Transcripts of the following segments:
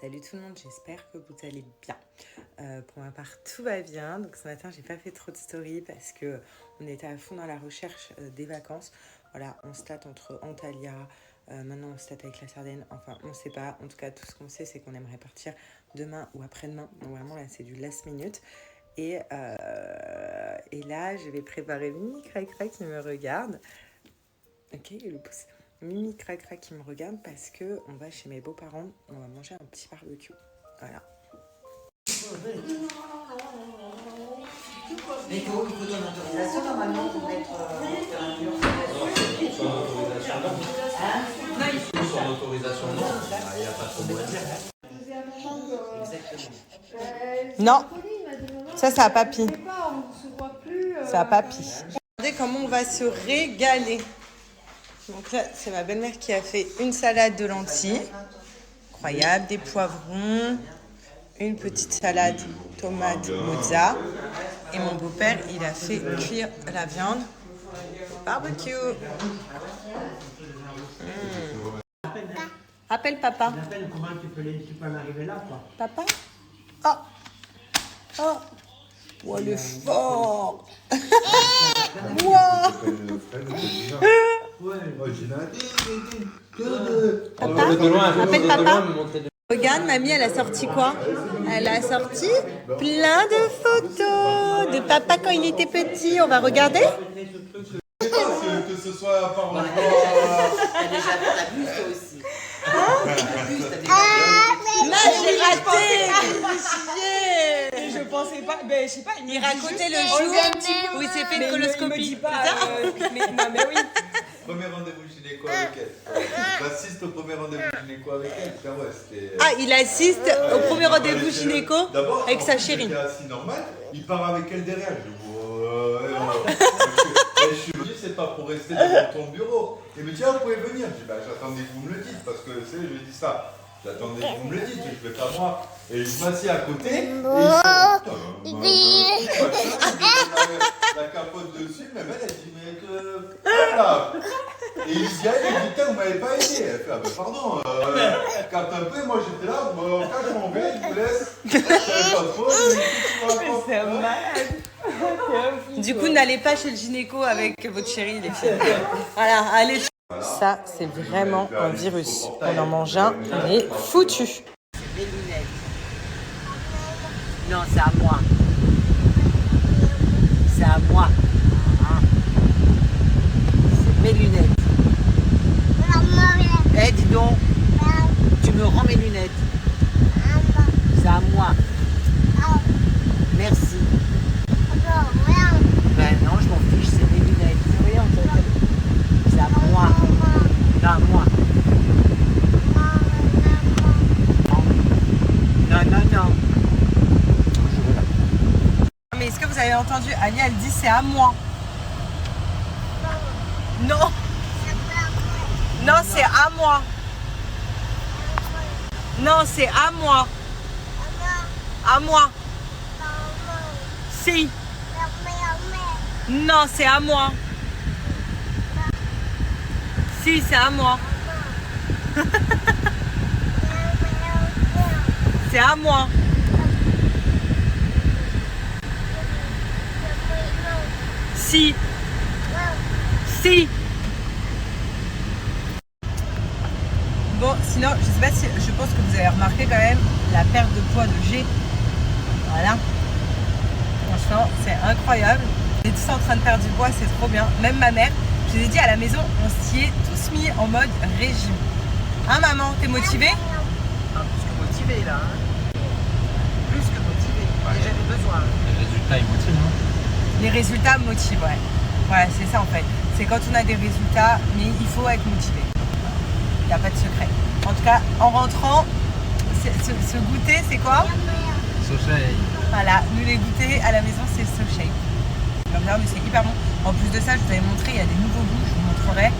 Salut tout le monde, j'espère que vous allez bien. Pour ma part, tout va bien. Donc ce matin, j'ai pas fait trop de stories parce que on était à fond dans la recherche des vacances. Voilà, on se tâte entre Antalya, maintenant on se tâte avec la Sardaigne. Enfin, on sait pas. En tout cas, tout ce qu'on sait, c'est qu'on aimerait partir demain ou après-demain. Donc vraiment, là, c'est du last minute. Et là, je vais préparer Mimi Cracra qui me regarde. Ok, le pouce. Mimi Cracra qui me regarde parce que on va chez mes beaux-parents, on va manger un petit barbecue. Voilà. Mais il faut donner l'autorisation normalement pour mettre un mur. Son autorisation, non. Non, il faut Son autorisation, non. Il n'y a pas trop de mots à dire. exactement. Non, ça c'est à papy. C'est à papy. Regardez comment on va se régaler. Donc là, c'est ma belle-mère qui a fait une salade de lentilles. Incroyable, des poivrons, une petite salade tomate mozza. Et mon beau-père, il a fait cuire la viande. Barbecue. Appelle papa. Appelle comment tu peux en arriver là, quoi. Papa? Oh! Oh, le fort! Wow! Papa? Appelle papa. Regarde, mamie, elle a sorti quoi? Elle a sorti plein de photos de papa quand il était petit. On va regarder? Que ce soit par rapport T'as déjà vu la buse toi aussi. La buse, t'as déjà vu. Là, j'ai raté! Je pensais pas, ben je sais pas, Il racontait le jour où il s'est fait une coloscopie. Non mais oui. premier rendez-vous gynéco avec elle. J'assiste au premier rendez-vous gynéco avec elle. Putain, ouais, c'était. Ah, il assiste au premier rendez-vous gynéco D'abord, avec sa chérie. Il était assis normal, il part avec elle derrière. Je dis, je suis venu, c'est pas pour rester devant ton bureau. Il me dit, ah, vous pouvez venir. Je dis, bah, j'attendais que vous me le dites, parce que, c'est, je lui ai dit ça. J'attendais que vous me le dites, je vais pas moi. Et il m'assied à côté, et il la capote dessus, mais elle dit, mais voilà. Et il dit, putain, vous m'avez pas aidé. Elle fait, ah ben pardon, capte un peu, moi j'étais là, bon, quand je m'en vais, je vous laisse. Je savais pas trop, C'est malade. Du coup, n'allez pas chez le gynéco avec votre chérie, les filles. Voilà, allez. Ça, c'est vraiment un virus. On en mange un, on est foutu. Mes lunettes. Non, c'est à moi. C'est à moi. C'est mes lunettes. Eh, dis donc. Tu me rends mes lunettes. C'est à moi. Merci. Ben non, je m'en fiche, c'est mes lunettes. C'est à moi. Non, à moi. Non. Mais est-ce que vous avez entendu? Annie, elle dit c'est à moi. Non. Non, c'est à moi. Non, c'est à moi. À moi. Si. Non, c'est à moi. Si, c'est à moi. C'est à moi. Si. Si. Bon, sinon, je sais pas si... Je pense que vous avez remarqué quand même la perte de poids de G. Voilà. Franchement, c'est incroyable. On est tous en train de perdre du poids, c'est trop bien. Même ma mère, je vous ai dit, à la maison, on s'y est tous mis en mode régime. Hein, maman, t'es motivée? Ah, plus que motivé là. Plus que motivé. J'avais besoin. Les résultats, ils motivent, non? Les résultats motivent, ouais. Ouais, c'est ça en fait. C'est quand on a des résultats, mais il faut être motivé. Il n'y a pas de secret. En tout cas, en rentrant, ce goûter, c'est quoi? Soleil. Voilà, nous les goûters à la maison, c'est SoShape. Mais c'est hyper bon. En plus de ça, je vous avais montré, il y a des nouveaux goûts, je vous montrerai.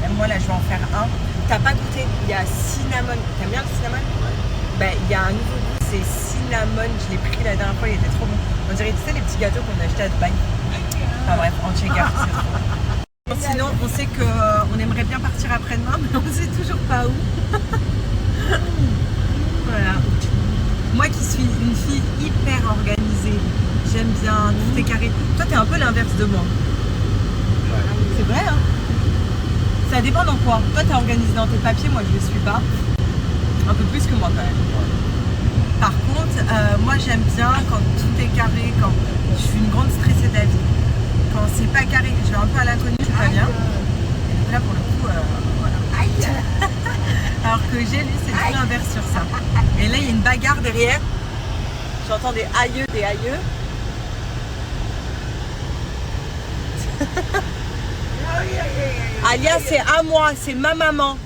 Même moi, là, je vais en faire un. T'as pas goûté? Il y a cinnamon. T'aimes bien le cinnamon? Ben, il y a un nouveau goût, c'est cinnamon. Je l'ai pris la dernière fois, il était trop bon. On dirait, tu sais, les petits gâteaux qu'on a achetés à Dubaï. Enfin bref, en check-out, c'est trop bon. Sinon, on sait qu'on aimerait bien partir après-demain, mais on sait toujours pas où. Voilà. moi qui suis une fille hyper organisée, j'aime bien tout est carré. Toi, t'es un peu l'inverse de moi. C'est vrai, hein? Ça dépend dans quoi. Toi, t'es organisé dans tes papiers, moi, je le suis pas. Un peu plus que moi, quand même. Par contre, moi, j'aime bien quand tout est carré, quand je suis une grande stressée de la vie. Quand c'est pas carré, je vais un peu à l'inconnu, je suis pas bien. Et là, pour le coup, voilà. Alors que j'ai, lui, c'est tout l'inverse sur ça. Et là, il y a une bagarre derrière. J'entends des aïeux, des aïeux. Alia, c'est à moi, c'est ma maman.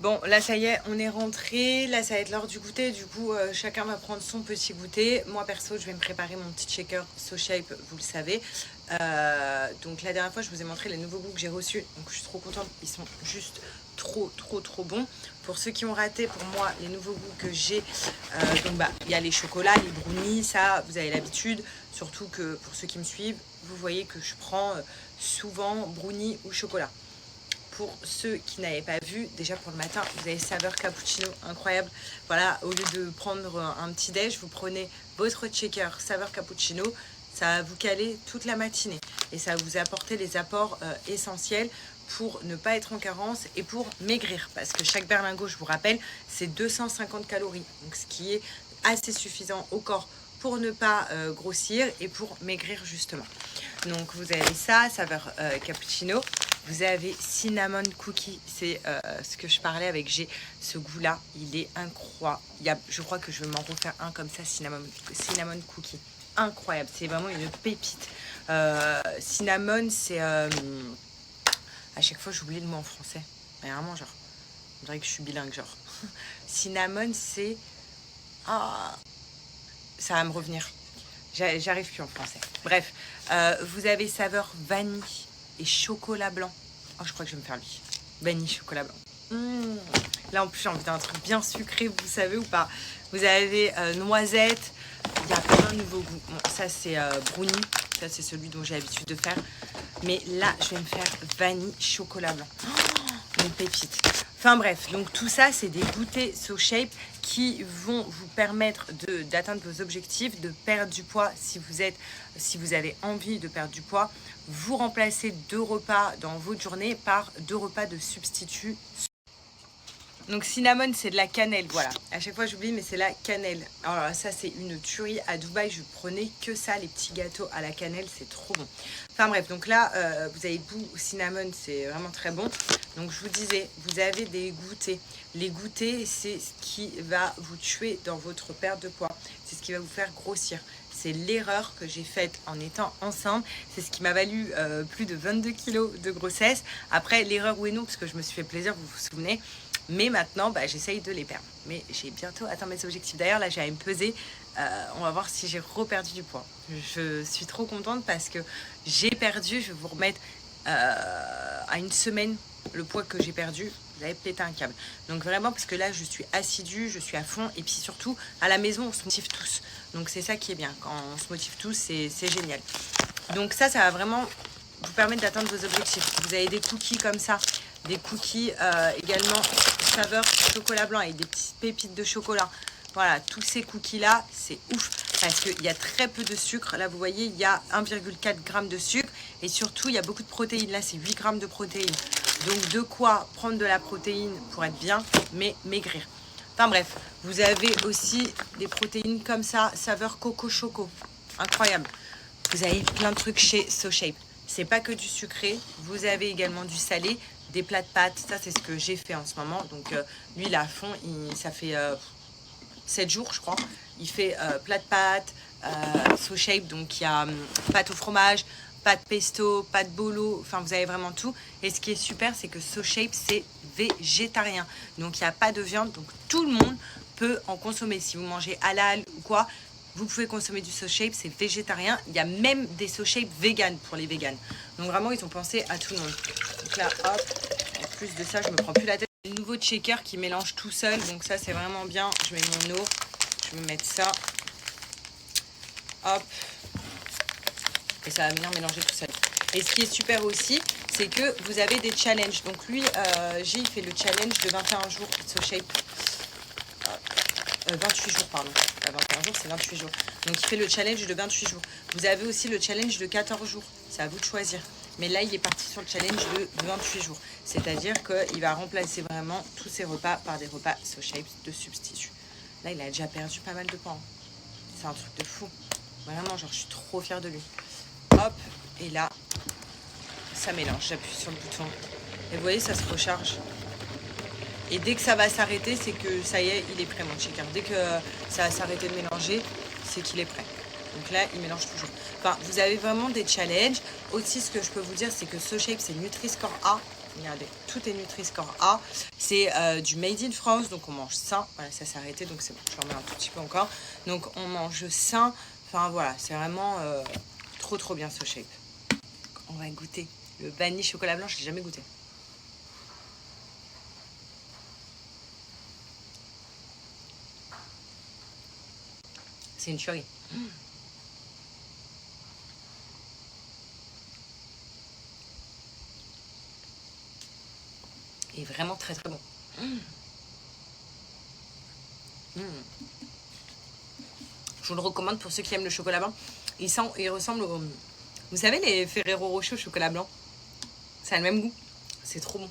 Bon, là ça y est, on est rentré. Là ça va être l'heure du goûter. Du coup, chacun va prendre son petit goûter. Moi perso, je vais me préparer mon petit shaker SoShape, vous le savez. Donc la dernière fois, je vous ai montré les nouveaux goûts que j'ai reçus. Donc je suis trop contente. Ils sont juste trop bons. Pour ceux qui ont raté, pour moi, les nouveaux goûts que j'ai, donc bah il y a les chocolats, les brownies, ça vous avez l'habitude. Surtout que pour ceux qui me suivent, vous voyez que je prends souvent brownie ou chocolat. Pour ceux qui n'avaient pas vu, déjà pour le matin, vous avez saveur cappuccino, incroyable. Voilà, au lieu de prendre un petit déj, vous prenez votre shaker saveur cappuccino. Ça va vous caler toute la matinée et ça va vous apporter les apports essentiels pour ne pas être en carence et pour maigrir. Parce que chaque berlingot, je vous rappelle, c'est 250 calories. Donc ce qui est assez suffisant au corps pour ne pas grossir et pour maigrir justement. Donc vous avez ça, saveur cappuccino. Vous avez cinnamon cookie, c'est ce que je parlais avec G. Ce goût-là, il est incroyable. Je crois que je vais m'en refaire un comme ça, cinnamon cookie. Incroyable, c'est vraiment une pépite. Cinnamon, c'est... à chaque fois, j'oublie le mot en français. Mais vraiment, genre, on dirait que je suis bilingue, genre. Cinnamon, c'est... Ah, ça va me revenir. J'arrive plus en français. Bref, vous avez saveur vanille et chocolat blanc. Oh, je crois que je vais me faire lui. Vanille, chocolat blanc. Là, en plus, j'ai envie d'un truc bien sucré, vous savez ou pas. Vous avez noisette. Il y a plein de nouveaux goûts. Bon, ça, c'est brownie. Ça, c'est celui dont j'ai l'habitude de faire. Mais là, je vais me faire vanille, chocolat blanc. Oh, une pépite. Enfin bref, donc tout ça, c'est des goûters SoShape qui vont vous permettre d'atteindre vos objectifs, de perdre du poids si vous avez envie de perdre du poids. Vous remplacez 2 repas dans votre journée par 2 repas de substitut. Donc cinnamon, c'est de la cannelle, voilà. À chaque fois j'oublie, mais c'est la cannelle. Alors ça, c'est une tuerie. À Dubaï, je prenais que ça, les petits gâteaux à la cannelle, c'est trop bon. Enfin bref, donc là, vous avez Boo cinnamon, c'est vraiment très bon. Donc je vous disais, vous avez des goûters. Les goûters, c'est ce qui va vous tuer dans votre perte de poids. C'est ce qui va vous faire grossir. C'est l'erreur que j'ai faite en étant enceinte. C'est ce qui m'a valu plus de 22 kilos de grossesse. Après, l'erreur oui et non, parce que je me suis fait plaisir, vous vous souvenez. Mais maintenant, bah, j'essaye de les perdre. Mais j'ai bientôt atteint mes objectifs. D'ailleurs, là, j'ai à me peser. On va voir si j'ai reperdu du poids. Je suis trop contente parce que j'ai perdu. Je vais vous remettre à une semaine le poids que j'ai perdu. Vous avez pété un câble. Donc vraiment, parce que là, je suis assidue, je suis à fond. Et puis surtout, à la maison, on se motive tous. Donc c'est ça qui est bien. Quand on se motive tous, c'est génial. Donc ça va vraiment vous permettre d'atteindre vos objectifs. Vous avez des cookies comme ça. Des cookies également saveur chocolat blanc avec des petites pépites de chocolat. Voilà, tous ces cookies-là, c'est ouf parce qu'il y a très peu de sucre. Là, vous voyez, il y a 1,4 g de sucre et surtout, il y a beaucoup de protéines. Là, c'est 8 g de protéines. Donc, de quoi prendre de la protéine pour être bien, mais maigrir. Enfin bref, vous avez aussi des protéines comme ça, saveur coco choco. Incroyable. Vous avez plein de trucs chez SoShape. C'est pas que du sucré, vous avez également du salé, des plats de pâtes. Ça, c'est ce que j'ai fait en ce moment. Donc, lui, il est à fond. Ça fait 7 jours, je crois. Il fait plat de pâtes, SoShape. Donc, il y a pâte au fromage, pâte pesto, pâte bolo. Enfin, vous avez vraiment tout. Et ce qui est super, c'est que SoShape, c'est végétarien. Donc, il n'y a pas de viande. Donc, tout le monde peut en consommer. Si vous mangez halal ou quoi, vous pouvez consommer du SoShape, c'est végétarien. Il y a même des SoShape vegan pour les véganes. Donc vraiment, ils ont pensé à tout le monde. Donc là, hop, en plus de ça, je me prends plus la tête. Le nouveau shaker qui mélange tout seul. Donc ça, c'est vraiment bien. Je mets mon eau. Je vais mettre ça. Hop. Et ça va venir mélanger tout seul. Et ce qui est super aussi, c'est que vous avez des challenges. Donc lui, G, il fait le challenge de 21 jours So Shape. 28 jours, pardon. 21 jours, c'est 28 jours. Donc il fait le challenge de 28 jours. Vous avez aussi le challenge de 14 jours. C'est à vous de choisir. Mais là, il est parti sur le challenge de 28 jours. C'est-à-dire qu'il va remplacer vraiment tous ses repas par des repas So Shape de substitut. Là, il a déjà perdu pas mal de poids. C'est un truc de fou. Vraiment, genre, je suis trop fière de lui. Hop, et là, ça mélange. J'appuie sur le bouton. Et vous voyez, ça se recharge. Et dès que ça va s'arrêter, c'est que ça y est, il est prêt, mon shaker. Dès que ça va s'arrêter de mélanger, c'est qu'il est prêt. Donc là, il mélange toujours. Enfin, vous avez vraiment des challenges. Aussi, ce que je peux vous dire, c'est que So Shape, c'est Nutri-Score A. Regardez, tout est Nutri-Score A. C'est du Made in France, donc on mange sain. Voilà, ça s'est arrêté, donc c'est bon. Je remets un tout petit peu encore. Donc on mange sain. Enfin voilà, c'est vraiment trop bien So Shape. On va goûter le vanille chocolat blanc, je l'ai jamais goûté. C'est une tuerie. Il est vraiment très bon. Je vous le recommande pour ceux qui aiment le chocolat blanc. Il ressemble au... Vous savez les Ferrero Rocher au chocolat blanc? Ça a le même goût. C'est trop bon.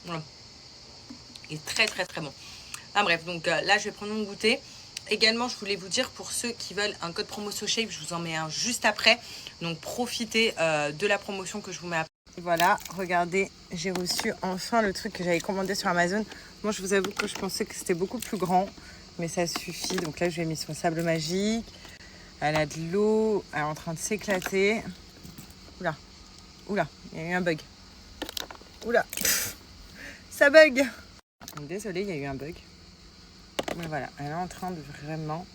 Voilà. Il est très bon. Ah bref, donc là je vais prendre mon goûter. Également, je voulais vous dire pour ceux qui veulent un code promo So Shape, je vous en mets un juste après. Donc profitez de la promotion que je vous mets après. Voilà, regardez, j'ai reçu enfin le truc que j'avais commandé sur Amazon. Moi, je vous avoue que je pensais que c'était beaucoup plus grand, mais ça suffit. Donc là, je lui ai mis son sable magique. Elle a de l'eau, elle est en train de s'éclater. Oula, il y a eu un bug. Oula, ça bug. Désolée, il y a eu un bug. Mais voilà, elle est en train de vraiment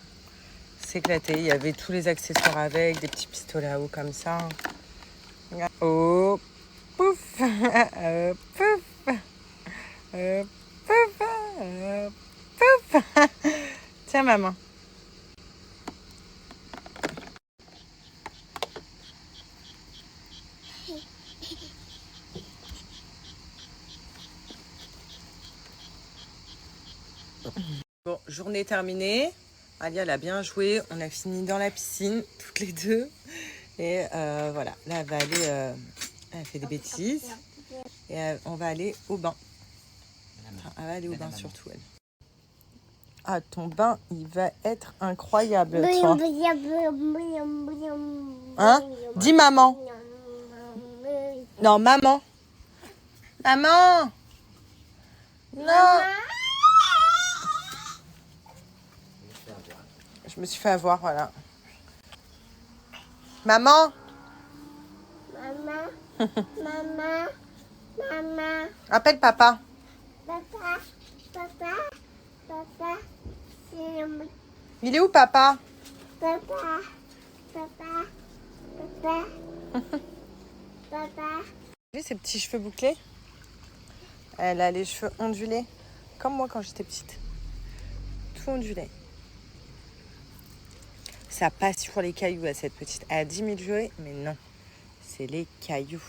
s'éclater. Il y avait tous les accessoires avec, des petits pistolets à eau comme ça. Oh, pouf, pouf, pouf, pouf. Tiens, maman. Bon, journée terminée. Alia, elle a bien joué. On a fini dans la piscine, toutes les deux. Et voilà, là, elle va aller... elle fait des bêtises. Et on va aller au bain. Enfin, elle va aller au bain surtout, elle. Ah, ton bain, il va être incroyable, toi. Hein? Dis maman. Non, maman. Maman. Non. Je me suis fait avoir, voilà. Maman. Maman. Appelle papa. Papa. Il est où papa? Papa. Vous voyez ses petits cheveux bouclés? Elle a les cheveux ondulés, comme moi quand j'étais petite. Tout ondulé. Ça passe sur les cailloux à cette petite. Elle a 10 000 jouets, mais non. C'est les cailloux.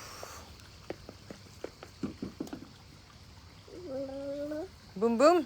Boum boum.